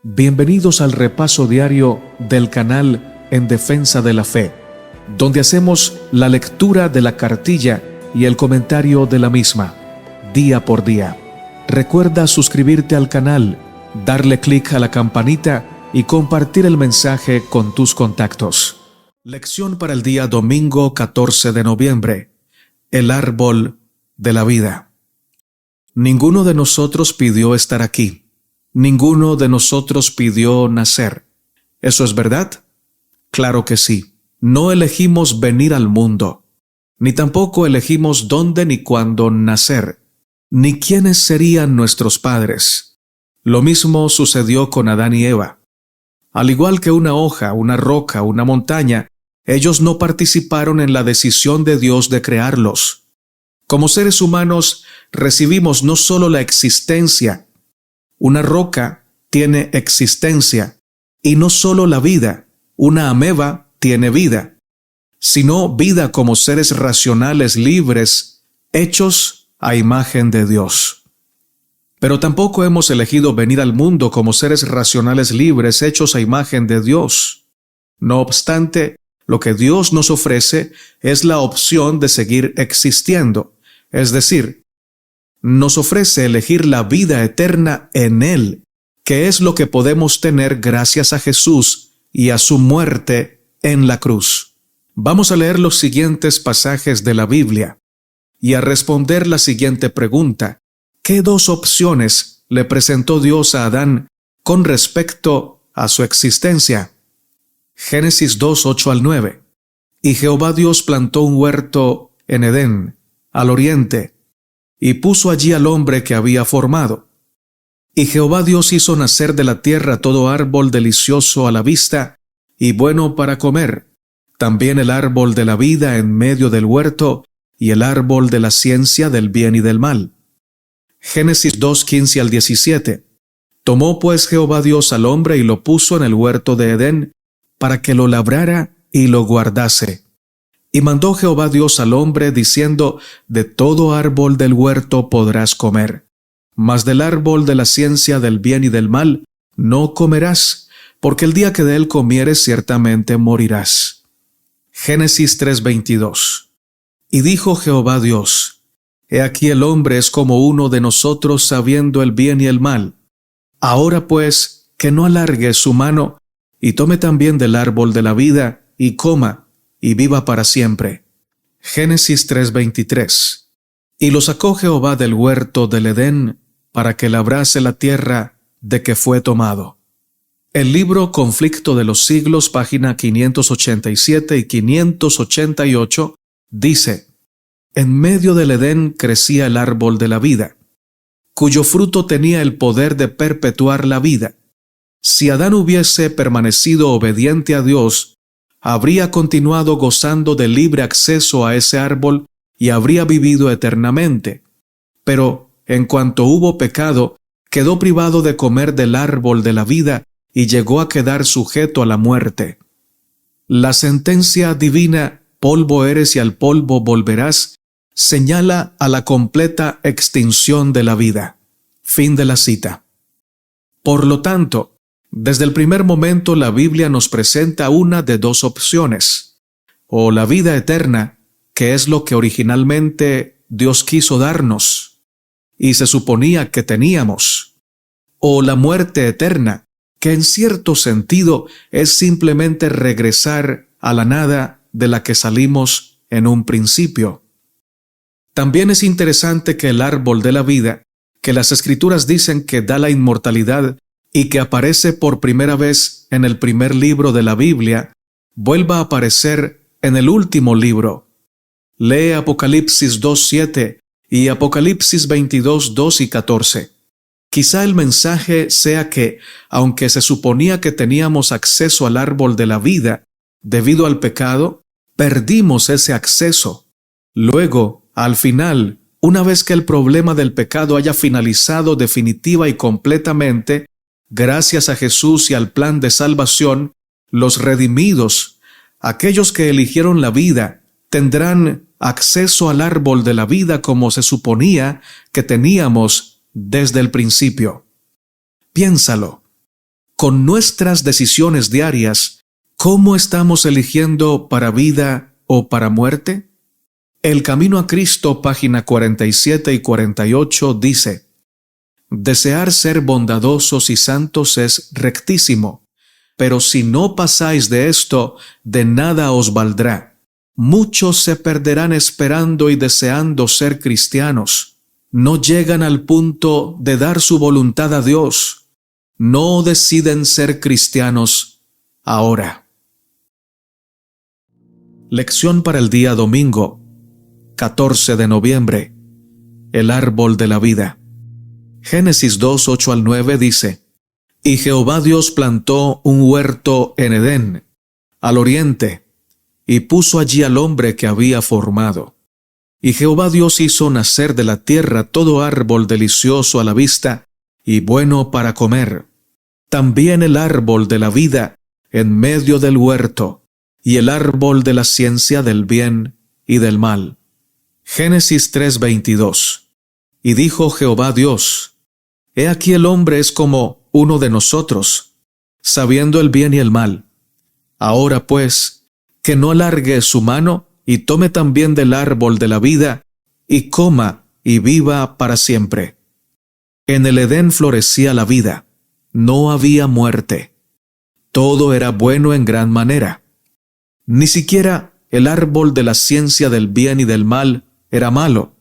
Bienvenidos al repaso diario del canal En Defensa de la Fe, donde hacemos la lectura de la cartilla y el comentario de la misma, día por día. Recuerda suscribirte al canal, darle clic a la campanita y compartir el mensaje con tus contactos. Lección para el día domingo 14 de noviembre. El árbol de la vida. Ninguno de nosotros pidió estar aquí. Ninguno de nosotros pidió nacer. ¿Eso es verdad? Claro que sí. No elegimos venir al mundo, ni tampoco elegimos dónde ni cuándo nacer, ni quiénes serían nuestros padres. Lo mismo sucedió con Adán y Eva. Al igual que una hoja, una roca, una montaña, ellos no participaron en la decisión de Dios de crearlos. Como seres humanos, recibimos no solo la existencia. Una roca tiene existencia, y no solo la vida, una ameba tiene vida, sino vida como seres racionales libres, hechos a imagen de Dios. Pero tampoco hemos elegido venir al mundo como seres racionales libres, hechos a imagen de Dios. No obstante, lo que Dios nos ofrece es la opción de seguir existiendo, es decir, nos ofrece elegir la vida eterna en Él, que es lo que podemos tener gracias a Jesús y a su muerte en la cruz. Vamos a leer los siguientes pasajes de la Biblia y a responder la siguiente pregunta. ¿Qué dos opciones le presentó Dios a Adán con respecto a su existencia? Génesis 2, 8 al 9. Y Jehová Dios plantó un huerto en Edén, al oriente, y puso allí al hombre que había formado. Y Jehová Dios hizo nacer de la tierra todo árbol delicioso a la vista y bueno para comer, también el árbol de la vida en medio del huerto y el árbol de la ciencia del bien y del mal. Génesis 2, 15 al 17. Tomó pues Jehová Dios al hombre y lo puso en el huerto de Edén para que lo labrara y lo guardase. Y mandó Jehová Dios al hombre, diciendo, de todo árbol del huerto podrás comer, mas del árbol de la ciencia del bien y del mal no comerás, porque el día que de él comieres ciertamente morirás. Génesis 3:22. Y dijo Jehová Dios, he aquí el hombre es como uno de nosotros sabiendo el bien y el mal. Ahora pues, que no alargue su mano, y tome también del árbol de la vida, y coma, y viva para siempre. Génesis 3:23. Y lo sacó Jehová del huerto del Edén, para que labrase la tierra de que fue tomado. El libro Conflicto de los Siglos, página 587 y 588, dice, en medio del Edén crecía el árbol de la vida, cuyo fruto tenía el poder de perpetuar la vida. Si Adán hubiese permanecido obediente a Dios, habría continuado gozando de libre acceso a ese árbol y habría vivido eternamente. Pero, en cuanto hubo pecado, quedó privado de comer del árbol de la vida y llegó a quedar sujeto a la muerte. La sentencia divina, polvo eres y al polvo volverás, señala a la completa extinción de la vida. Fin de la cita. Por lo tanto, desde el primer momento la Biblia nos presenta una de dos opciones, o la vida eterna, que es lo que originalmente Dios quiso darnos, y se suponía que teníamos, o la muerte eterna, que en cierto sentido es simplemente regresar a la nada de la que salimos en un principio. También es interesante que el árbol de la vida, que las Escrituras dicen que da la inmortalidad, y que aparece por primera vez en el primer libro de la Biblia, vuelva a aparecer en el último libro. Lee Apocalipsis 2:7 y Apocalipsis 22:2 y 14. Quizá el mensaje sea que, aunque se suponía que teníamos acceso al árbol de la vida, debido al pecado, perdimos ese acceso. Luego, al final, una vez que el problema del pecado haya finalizado definitiva y completamente, gracias a Jesús y al plan de salvación, los redimidos, aquellos que eligieron la vida, tendrán acceso al árbol de la vida como se suponía que teníamos desde el principio. Piénsalo. con nuestras decisiones diarias, ¿cómo estamos eligiendo para vida o para muerte? El Camino a Cristo, página 47 y 48, dice: desear ser bondadosos y santos es rectísimo, pero si no pasáis de esto, de nada os valdrá. Muchos se perderán esperando y deseando ser cristianos. No llegan al punto de dar su voluntad a Dios. No deciden ser cristianos ahora. Lección para el día domingo, 14 de noviembre. El árbol de la vida. Génesis 2, 8 al 9 dice: y Jehová Dios plantó un huerto en Edén, al oriente, y puso allí al hombre que había formado. Y Jehová Dios hizo nacer de la tierra todo árbol delicioso a la vista y bueno para comer, también el árbol de la vida en medio del huerto, y el árbol de la ciencia del bien y del mal. Génesis 3:22. Y dijo Jehová Dios: he aquí el hombre es como uno de nosotros, sabiendo el bien y el mal. Ahora pues, que no alargue su mano y tome también del árbol de la vida, y coma y viva para siempre. En el Edén florecía la vida, no había muerte. Todo era bueno en gran manera. Ni siquiera el árbol de la ciencia del bien y del mal era malo.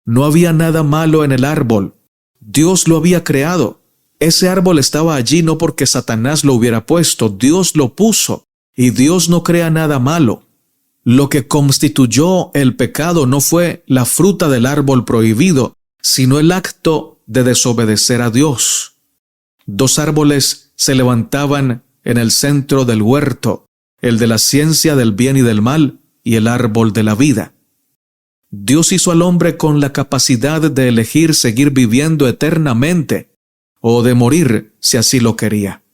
No había nada malo en el árbol. Dios lo había creado. Ese árbol estaba allí no porque Satanás lo hubiera puesto, Dios lo puso, y Dios no crea nada malo. Lo que constituyó el pecado no fue la fruta del árbol prohibido, sino el acto de desobedecer a Dios. Dos árboles se levantaban en el centro del huerto, el de la ciencia del bien y del mal, y el árbol de la vida. Dios hizo al hombre con la capacidad de elegir seguir viviendo eternamente, o de morir si así lo quería.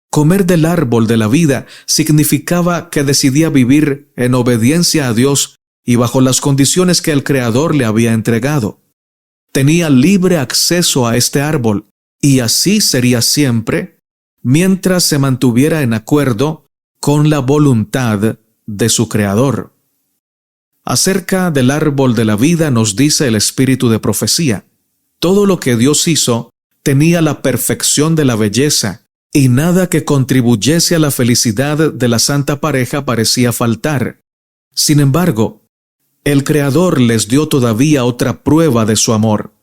Comer del árbol de la vida significaba que decidía vivir en obediencia a Dios y bajo las condiciones que el Creador le había entregado. Tenía libre acceso a este árbol, y así sería siempre, mientras se mantuviera en acuerdo con la voluntad de su Creador. Acerca del árbol de la vida nos dice el espíritu de profecía: todo lo que Dios hizo tenía la perfección de la belleza, y nada que contribuyese a la felicidad de la santa pareja parecía faltar. Sin embargo, el Creador les dio todavía otra prueba de su amor,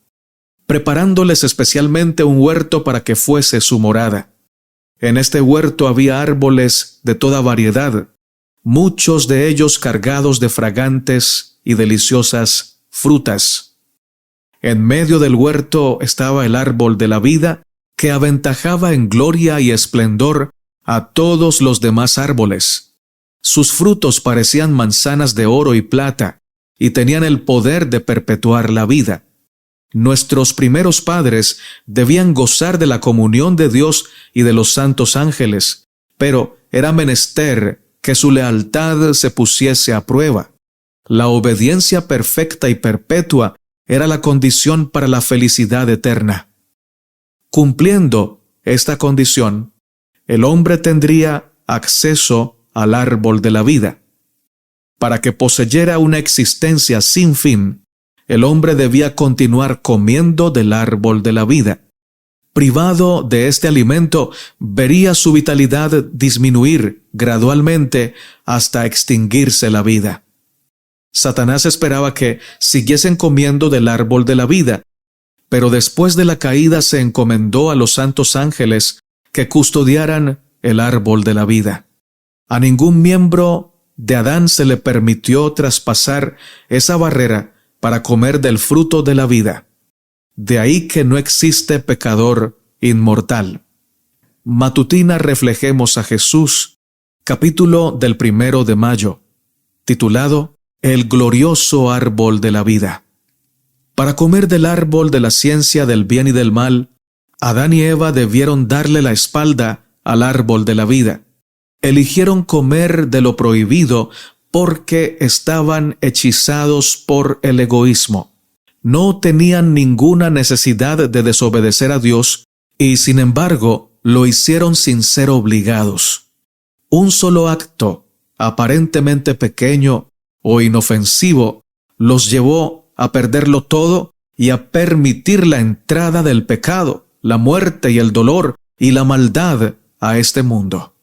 preparándoles especialmente un huerto para que fuese su morada. En este huerto había árboles de toda variedad, muchos de ellos cargados de fragantes y deliciosas frutas. En medio del huerto estaba el árbol de la vida, que aventajaba en gloria y esplendor a todos los demás árboles. Sus frutos parecían manzanas de oro y plata, y tenían el poder de perpetuar la vida. Nuestros primeros padres debían gozar de la comunión de Dios y de los santos ángeles, pero era menester que su lealtad se pusiese a prueba. La obediencia perfecta y perpetua era la condición para la felicidad eterna. Cumpliendo esta condición, el hombre tendría acceso al árbol de la vida. Para que poseyera una existencia sin fin, el hombre debía continuar comiendo del árbol de la vida. Privado de este alimento, vería su vitalidad disminuir gradualmente hasta extinguirse la vida. Satanás esperaba que siguiesen comiendo del árbol de la vida, pero después de la caída se encomendó a los santos ángeles que custodiaran el árbol de la vida. A ningún miembro de Adán se le permitió traspasar esa barrera para comer del fruto de la vida. De ahí que no existe pecador inmortal. Matutina Reflejemos a Jesús, capítulo del 1 de mayo, titulado El glorioso árbol de la vida. Para comer del árbol de la ciencia del bien y del mal, Adán y Eva debieron darle la espalda al árbol de la vida. Eligieron comer de lo prohibido porque estaban hechizados por el egoísmo. No tenían ninguna necesidad de desobedecer a Dios y, sin embargo, lo hicieron sin ser obligados. Un solo acto, aparentemente pequeño o inofensivo, los llevó a perderlo todo y a permitir la entrada del pecado, la muerte y el dolor y la maldad a este mundo.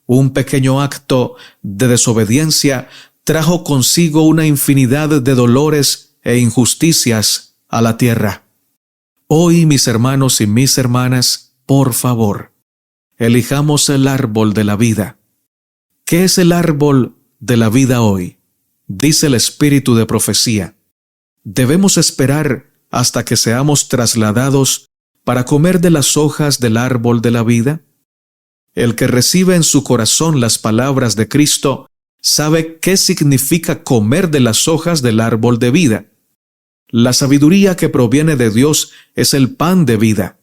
Un pequeño acto de desobediencia trajo consigo una infinidad de dolores e injusticias a la tierra. Hoy, mis hermanos y mis hermanas, por favor, elijamos el árbol de la vida. ¿Qué es el árbol de la vida hoy? Dice el Espíritu de profecía. Debemos esperar hasta que seamos trasladados para comer de las hojas del árbol de la vida. El que recibe en su corazón las palabras de Cristo sabe qué significa comer de las hojas del árbol de vida. La sabiduría que proviene de Dios es el pan de vida.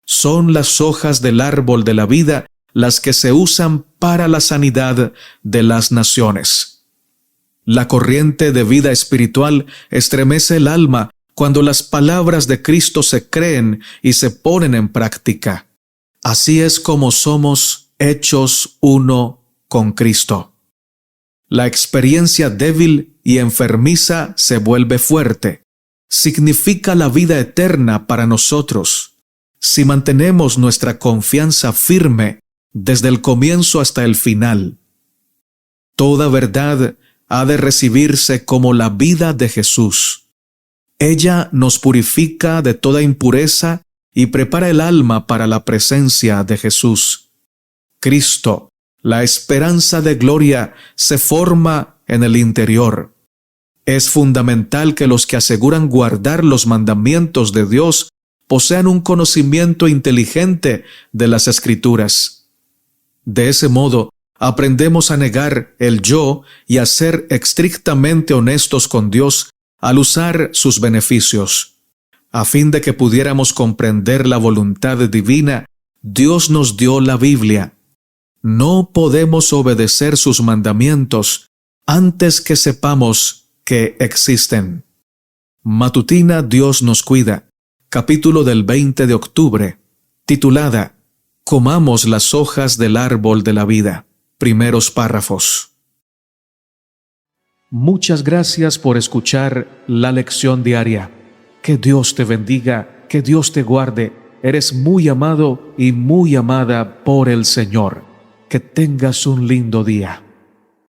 Son las hojas del árbol de la vida las que se usan para la sanidad de las naciones. La corriente de vida espiritual estremece el alma cuando las palabras de Cristo se creen y se ponen en práctica. Así es como somos hechos uno con Cristo. La experiencia débil y enfermiza se vuelve fuerte. Significa la vida eterna para nosotros. Si mantenemos nuestra confianza firme desde el comienzo hasta el final. Toda verdad ha de recibirse como la vida de Jesús. Ella nos purifica de toda impureza y prepara el alma para la presencia de Jesús. Cristo, la esperanza de gloria, se forma en el interior. Es fundamental que los que aseguran guardar los mandamientos de Dios posean un conocimiento inteligente de las Escrituras. De ese modo, aprendemos a negar el yo y a ser estrictamente honestos con Dios al usar sus beneficios. A fin de que pudiéramos comprender la voluntad divina, Dios nos dio la Biblia. No podemos obedecer sus mandamientos antes que sepamos que existen. Matutina Dios nos cuida, capítulo del 20 de octubre, titulada Comamos las hojas del árbol de la vida, primeros párrafos. Muchas gracias por escuchar la lección diaria. Que Dios te bendiga, que Dios te guarde. Eres muy amado y muy amada por el Señor. Que tengas un lindo día.